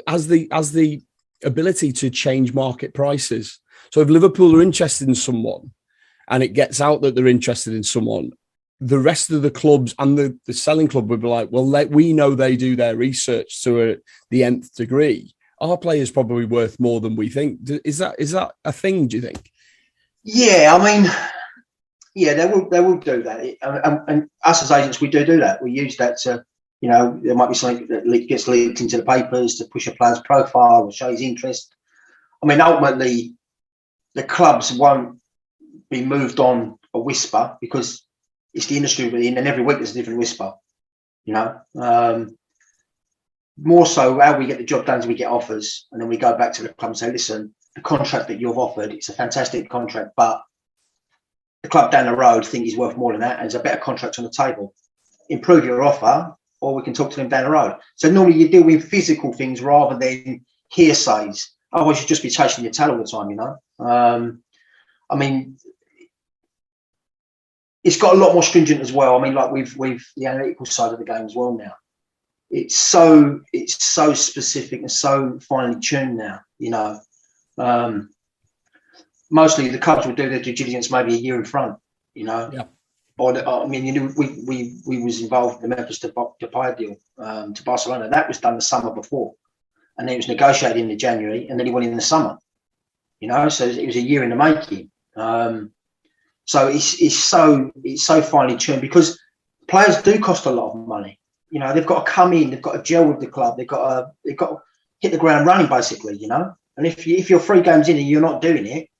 as the ability to change market prices? So if Liverpool are interested in someone and it gets out that they're interested in someone, the rest of the clubs and the selling club would be like, well, we know they do their research to the nth degree. Our player's probably worth more than we think. Is that a thing, do you think? Yeah, I mean, they will do that. And us as agents, we do that. We use that to, there might be something that gets leaked into the papers to push a player's profile or show his interest. I mean, ultimately, the clubs won't be moved on a whisper because it's the industry we're in, and every week there's a different whisper. More so, how we get the job done is we get offers, and then we go back to the club and say, listen, the contract that you've offered, it's a fantastic contract, but the club down the road think he's worth more than that, and there's a better contract on the table. Improve your offer, or we can talk to them down the road. So normally you deal with physical things rather than hearsays. Otherwise, you'd just be chasing your tail all the time, I mean, it's got a lot more stringent as well. I mean, like with the analytical side of the game as well now. It's so specific and so finely tuned now, mostly the clubs will do their due diligence maybe a year in front, Yeah. Or I mean, we was involved in the Memphis Depay deal to Barcelona. That was done the summer before, and then it was negotiated in the January, and then he went in the summer. So it was a year in the making. So it's so finely tuned because players do cost a lot of money. They've got to come in, they've got to gel with the club, they've got to hit the ground running, basically. And if you're 3 games in and you're not doing it,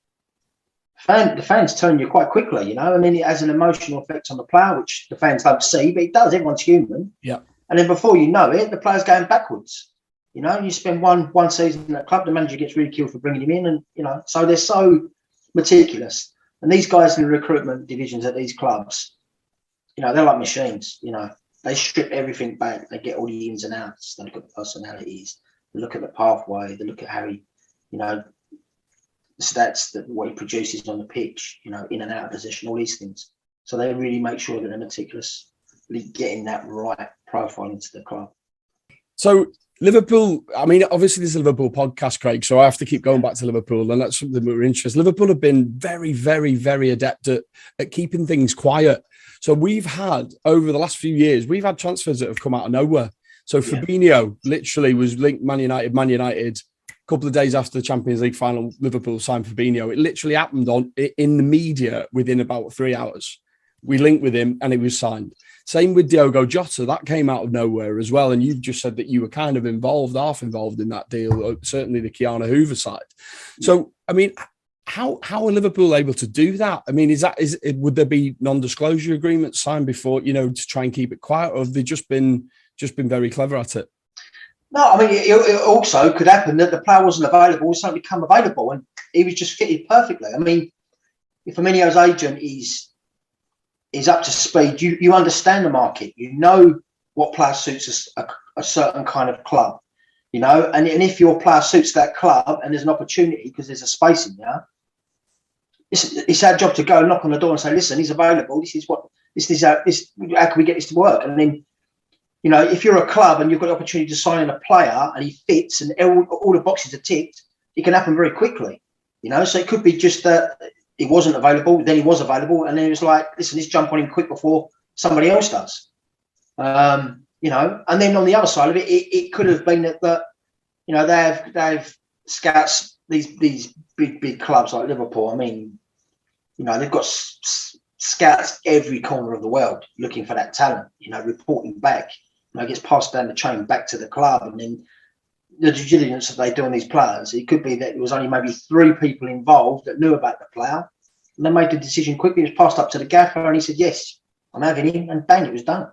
the fans turn you quite quickly. And then it has an emotional effect on the player, which the fans don't see, but it does. Everyone's human. Yeah. And then before you know it, the player's going backwards. You spend one season in that club, the manager gets ridiculed for bringing him in, and so they're so meticulous. And these guys in the recruitment divisions at these clubs, they're like machines. They strip everything back. They get all the ins and outs. They look at the personalities. They look at the pathway. They look at how he, the stats, what he produces on the pitch, in and out of position, all these things. So they really make sure that they're meticulously getting that right profile into the club. So Liverpool, I mean, obviously this is a Liverpool podcast, Craig, so I have to keep going back to Liverpool, and that's something we're interested in. Liverpool have been very, very, very adept at keeping things quiet. So we've had, over the last few years, we've had transfers that have come out of nowhere. So Fabinho literally was linked Man United, a couple of days after the Champions League final, Liverpool signed Fabinho. It literally happened in the media within about 3 hours. We linked with him and he was signed. Same with Diogo Jota. That came out of nowhere as well. And you've just said that you were kind of half involved in that deal, certainly the Keanu Hoover side. So, I mean, how are Liverpool able to do that? I mean, would there be non-disclosure agreements signed before, to try and keep it quiet, or have they just been very clever at it? No, I mean, it also could happen that the player wasn't available, suddenly become available, and he was just fitted perfectly. I mean, if Firmino's agent is is up to speed. You understand the market. You know what player suits a certain kind of club, you know. And if your player suits that club and there's an opportunity because there's a space in there, it's our job to go knock on the door and say, listen, he's available. How can we get this to work? And then, you know, if you're a club and you've got the opportunity to sign in a player and he fits and all the boxes are ticked, it can happen very quickly, you know. So it could be just that he wasn't available, then he was available, and then it was like, listen, let's jump on him quick before somebody else does. You know, and then on the other side of it, it could have been that you know, they have scouts, these big clubs like Liverpool. I mean, you know, they've got scouts every corner of the world looking for that talent, you know, reporting back. You know, it gets passed down the chain back to the club, and then the due diligence that they do on these players, it could be that there was only maybe 3 people involved that knew about the player, and they made the decision quickly. It was passed up to the gaffer, and he said, "Yes, I'm having him," and bang, it was done.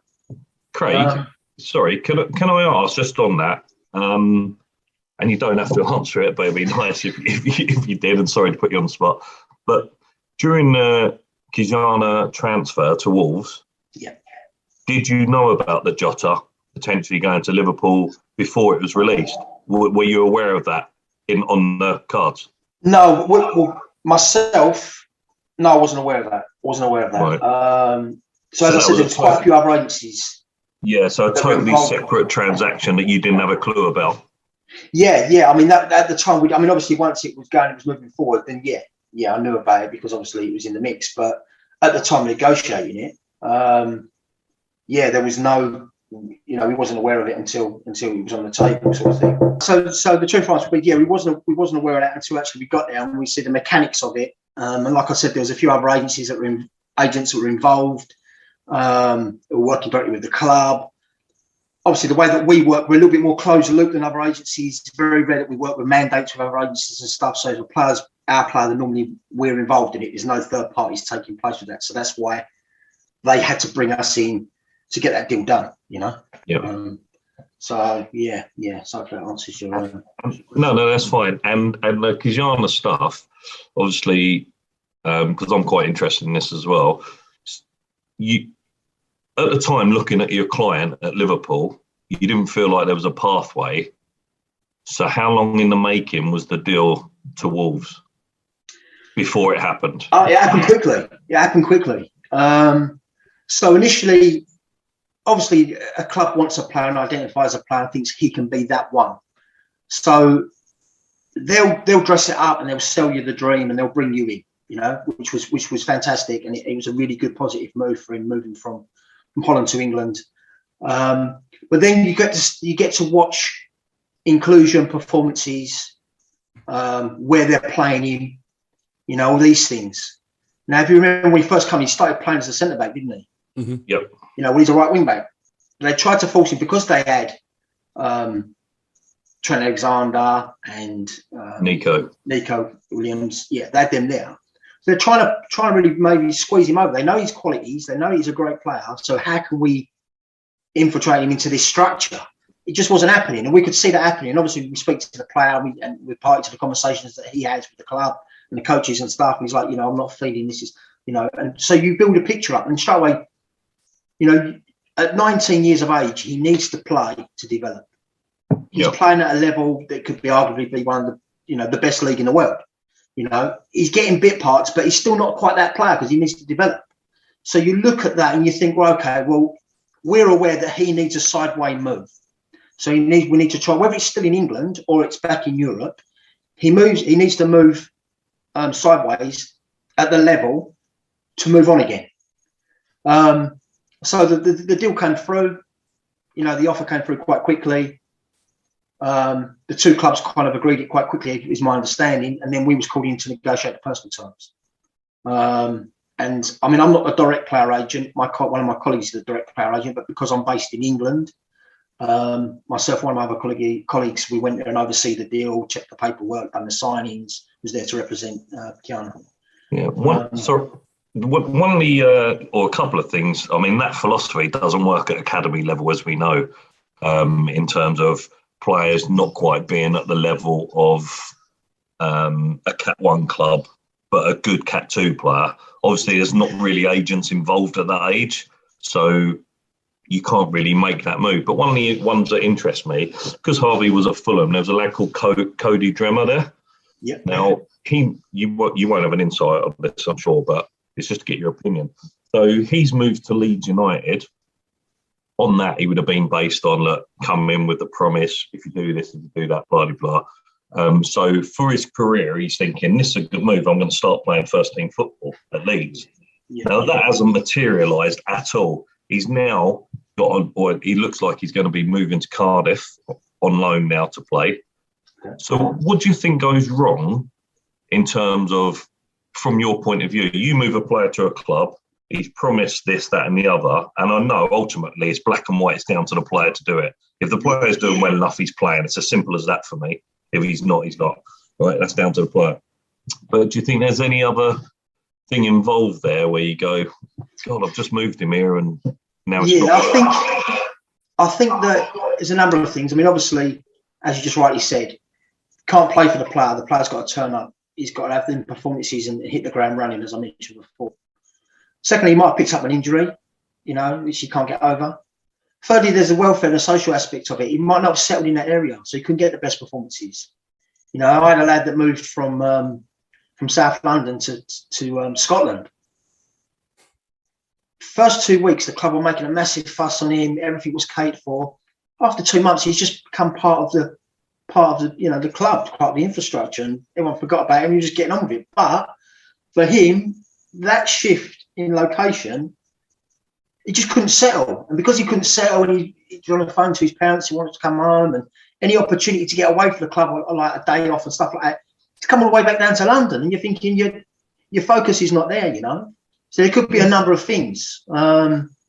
Craig, sorry, can I ask just on that? And you don't have to answer it, but it'd be nice if you did. And sorry to put you on the spot, but during the Kijana transfer to Wolves, yeah, did you know about the Jota potentially going to Liverpool before it was released? Were you aware of that on the cards? No, well, myself, no, I wasn't aware of that. Right. So as I said, there's quite a few other agencies. Yeah, so a totally separate transaction that you didn't have a clue about. Yeah. I mean, that at the time, obviously once it was going, it was moving forward. Then yeah, I knew about it because obviously it was in the mix. But at the time negotiating it, there was no, you know, we wasn't aware of it until it was on the table, sort of thing. So the truth was, we wasn't aware of that until actually we got there and we see the mechanics of it. And like I said, there was a few other agencies that were involved, were working directly with the club. Obviously, the way that we work, we're a little bit more closed loop than other agencies. It's very rare that we work with mandates with other agencies and stuff. So our player, normally we're involved in it. There's no third parties taking place with that. So that's why they had to bring us in to get that deal done, you know? Yeah. So that answers your No, that's fine. And the Kijana stuff, obviously, because I'm quite interested in this as well. You, at the time, looking at your client at Liverpool, you didn't feel like there was a pathway. So how long in the making was the deal to Wolves before it happened? Oh, it happened quickly. So initially, obviously, a club wants a player and identifies a player and thinks he can be that one. So they'll dress it up and they'll sell you the dream and they'll bring you in, you know, which was fantastic, and it was a really good positive move for him moving from Holland to England. But then you get to watch inclusion performances, where they're playing him, you know, all these things. Now, if you remember when he first came, he started playing as a centre back, didn't he? Mm-hmm. Yep. You know, when he's a right wing back, they tried to force him because they had Trent Alexander and Nico Williams. Yeah, they had them there. So they're trying to really maybe squeeze him over. They know his qualities. They know he's a great player. So how can we infiltrate him into this structure? It just wasn't happening, and we could see that happening. And obviously, we speak to the player, and we're party to the conversations that he has with the club and the coaches and stuff. And he's like, you know, I'm not feeling this. Is, you know, and so you build a picture up, and straight away, you know, at 19 years of age, he needs to play to develop. He's playing at a level that could be arguably be one of the, you know, the best league in the world. You know, he's getting bit parts, but he's still not quite that player because he needs to develop. So you look at that and you think, well, okay, well, we're aware that he needs a sideways move. So we need to try, whether it's still in England or it's back in Europe, he needs to move sideways at the level to move on again. So the deal came through, you know, the offer came through quite quickly. The two clubs kind of agreed it quite quickly, is my understanding, and then we was called in to negotiate the personal terms. And I mean, I'm not a direct player agent. One of my colleagues is a direct player agent, but because I'm based in England, myself, one of my other colleagues, we went there and oversee the deal, checked the paperwork, done the signings, was there to represent Kiana. Yeah. One of the, or a couple of things, I mean, that philosophy doesn't work at academy level, as we know, in terms of players not quite being at the level of a Cat 1 club, but a good Cat 2 player. obviously there's not really agents involved at that age, so you can't really make that move. But one of the ones that interest me, because Harvey was at Fulham, there was a lad called Cody Dremmer there. Yeah. Now, you won't have an insight on this, I'm sure, but it's just to get your opinion. So he's moved to Leeds United. On that, he would have been based on, look, come in with the promise, if you do this, if you do that, blah, blah, blah. So for his career, he's thinking, this is a good move. I'm going to start playing first-team football at Leeds. Yeah. Now, that hasn't materialised at all. He's now got on, or he looks like he's going to be moving to Cardiff on loan now to play. So what do you think goes wrong in terms of, from your point of view, you move a player to a club, he's promised this, that and the other, and I know ultimately it's black and white, it's down to the player to do it. If the player's doing well enough, he's playing. It's as simple as that for me. If he's not, he's not. Right, that's down to the player. But do you think there's any other thing involved there where you go, God, I've just moved him here and now it's not I think that there's a number of things. I mean, obviously, as you just rightly said, can't play for the player. The player's got to turn up. He's got to have the performances and hit the ground running, as I mentioned before. Secondly, he might have picked up an injury, which he can't get over. Thirdly, there's the welfare and the social aspect of it. He might not have settled in that area, so he couldn't get the best performances. I had a lad that moved from South London to Scotland. First 2 weeks, the club were making a massive fuss on him. Everything was catered for. After 2 months, he's just become part of the the club, part of the infrastructure, and everyone forgot about him. He was just getting on with it. But for him, that shift in location, he just couldn't settle. And because he couldn't settle, and he's on the phone to his parents, he wanted to come home, and any opportunity to get away from the club, like a day off and stuff like that, to come all the way back down to London, and you're thinking your focus is not there, So there could be a number of things.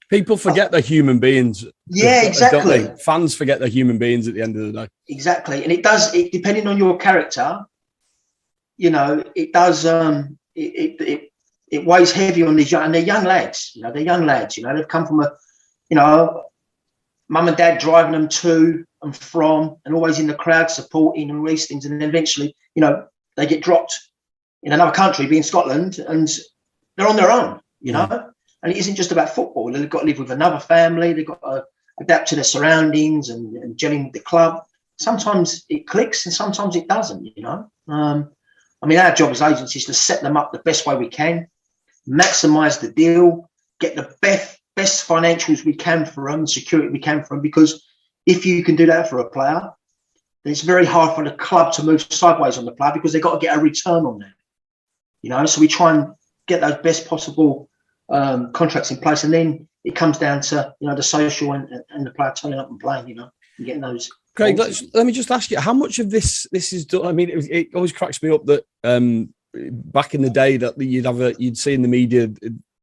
People forget they're human beings. Yeah, exactly. Fans forget they're human beings at the end of the day. Exactly. And it does, depending on your character, it does, it weighs heavy on these young, and they're young lads, they're young lads, they've come from mum and dad driving them to and from, and always in the crowd supporting and all these things. And then eventually, they get dropped in another country, being Scotland, and they're on their own, And it isn't just about football. They've got to live with another family. They've got to adapt to their surroundings and gelling with the club. Sometimes it clicks and sometimes it doesn't, our job as agents is to set them up the best way we can, maximise the deal, get the best financials we can for them, security we can for them, because if you can do that for a player, then it's very hard for the club to move sideways on the player because they've got to get a return on that. So we try and get those best possible contracts in place, and then it comes down to the social and the player turning up and playing, and getting those. Craig, let me just ask you, how much of this is done? I mean, it always cracks me up that back in the day that you'd see in the media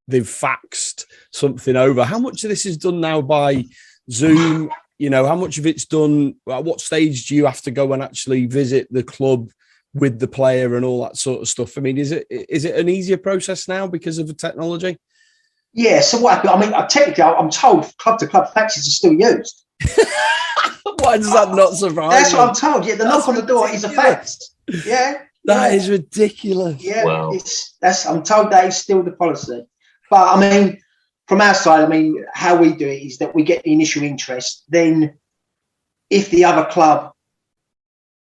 they've faxed something over. How much of this is done now by Zoom? How much of it's done? At what stage do you have to go and actually visit the club with the player and all that sort of stuff? I mean, is it an easier process now because of the technology? Yeah. So technically, I'm told club to club faxes are still used. Why does that not surprise That's me? what I'm told. Yeah, the knock on the door is a fax. Yeah. That is ridiculous. Yeah. Wow. I'm told that is still the policy. But from our side, how we do it is that we get the initial interest. Then if the other club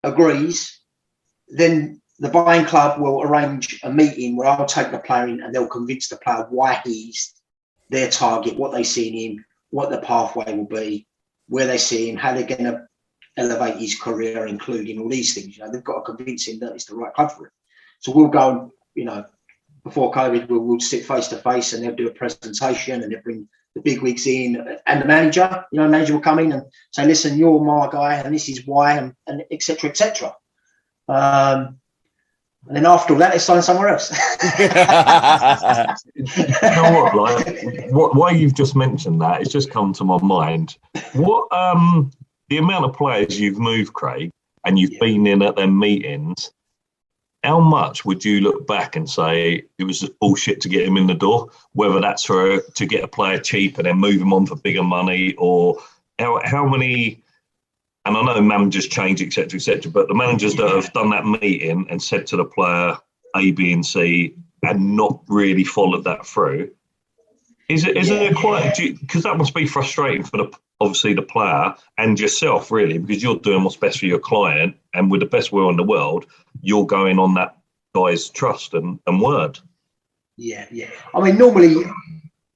agrees, then the buying club will arrange a meeting where I'll take the player in and they'll convince the player why he's their target, what they see in him, what the pathway will be, where they see him, how they're going to elevate his career, including all these things. They've got to convince him that it's the right club for him. So we'll go, before COVID, we'll sit face to face and they'll do a presentation and they'll bring the big wigs in and the manager. The manager will come in and say, listen, you're my guy and this is why, and et cetera, et cetera. And then after all that, they sign somewhere else. Why you've just mentioned that, it's just come to my mind. What the amount of players you've moved, Craig, and you've been in at their meetings, how much would you look back and say it was just bullshit to get him in the door? Whether that's to get a player cheap and then move him on for bigger money, or how many? And I know managers change, etc., but the managers that have done that meeting and said to the player A, B, and C, and not really followed that through. Is it quite, because that must be frustrating for obviously the player and yourself, really, because you're doing what's best for your client, and with the best will in the world, you're going on that guy's trust and word. Yeah. I mean, normally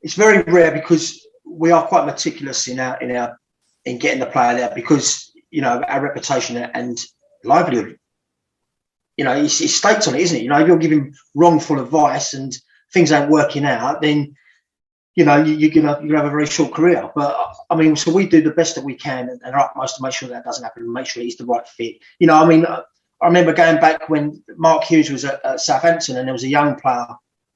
it's very rare because we are quite meticulous in getting the player there, because our reputation and livelihood. It states on it, isn't it? If you're giving wrongful advice and things ain't working out, then you're gonna have a very short career. But I mean, so we do the best that we can and our utmost to make sure that doesn't happen and make sure he's the right fit. I remember going back when Mark Hughes was at Southampton, and there was a young player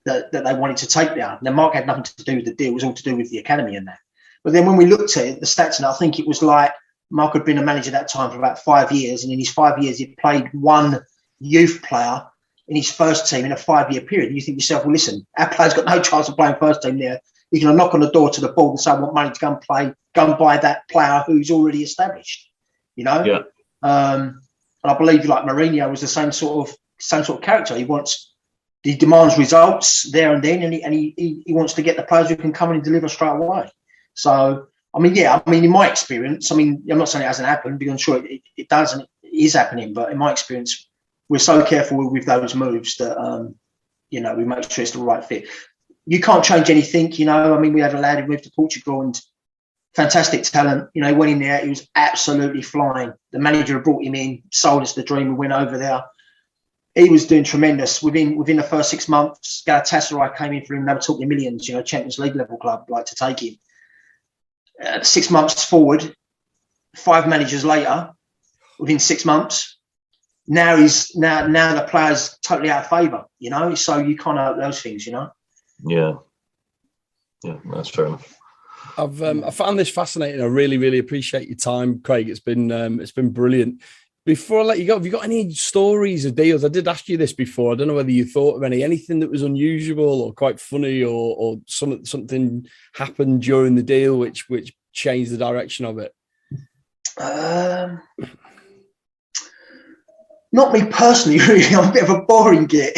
that they wanted to take down. Now, Mark had nothing to do with the deal; it was all to do with the academy and that. But then when we looked at it, the stats, and I think it was like Mark had been a manager at that time for about 5 years, and in his 5 years, he played one youth player in his first team in a 5-year period. And you think to yourself, well, listen, our player's got no chance of playing first team there. He's going to knock on the door to the board and say, I want money to go and buy that player who's already established, Yeah. And I believe like Mourinho was the same sort of character. He demands results there and then, and he wants to get the players who can come in and deliver straight away. So, in my experience, I'm not saying it hasn't happened, because I'm sure it does, and it is happening. But in my experience, we're so careful with those moves that, we make sure it's the right fit. You can't change anything, we had a lad who moved to Portugal and fantastic talent. He went in there, he was absolutely flying. The manager had brought him in, sold us the dream. We went over there. He was doing tremendous. Within the first 6 months, Galatasaray came in for him. They were talking millions, Champions League level club, like to take him. 6 months forward, 5 managers later, within 6 months, now the player's totally out of favour, So you can't help those things, Yeah, that's fair enough. I found this fascinating. I really, really appreciate your time, Craig. It's been brilliant. Before I let you go, have you got any stories or deals? I did ask you this before. I don't know whether you thought of anything that was unusual or quite funny, or something happened during the deal which changed the direction of it. Not me personally, really. I'm a bit of a boring git.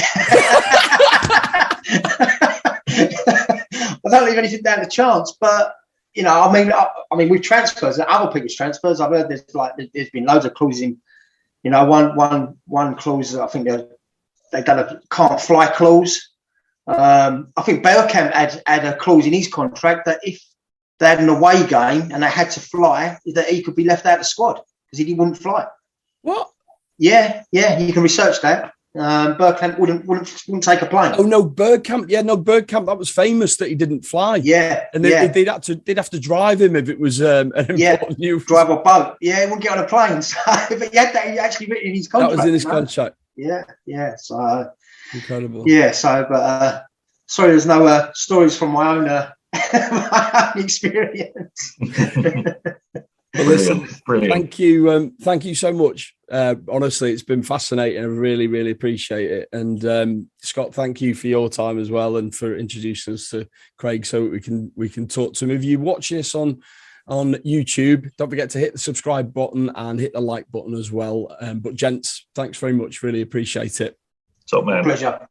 I don't leave anything down to chance, but with transfers, other people's transfers, I've heard there's been loads of clauses in. One clause, I think they've done a can't fly clause. I think Bergkamp had a clause in his contract that if they had an away game and they had to fly, that he could be left out of the squad because he wouldn't fly. What? Yeah, you can research that. Bergkamp wouldn't take a plane. Oh no, Bergkamp. Yeah, no, Bergkamp. That was famous that he didn't fly. Yeah, and they'd have to drive him if it was an important news. Drive a boat. Yeah, he wouldn't get on a plane. So, but he had that actually written in his contract. That was in his contract. Yeah. So incredible. Yeah. So, but sorry, there's no stories from my own experience. Well, listen, brilliant. Thank you so much. Honestly, it's been fascinating. I really, really appreciate it. And Scott, thank you for your time as well, and for introducing us to Craig so we can talk to him. If you're watching us on YouTube, don't forget to hit the subscribe button and hit the like button as well. But gents, thanks very much. Really appreciate it. Top man. Pleasure.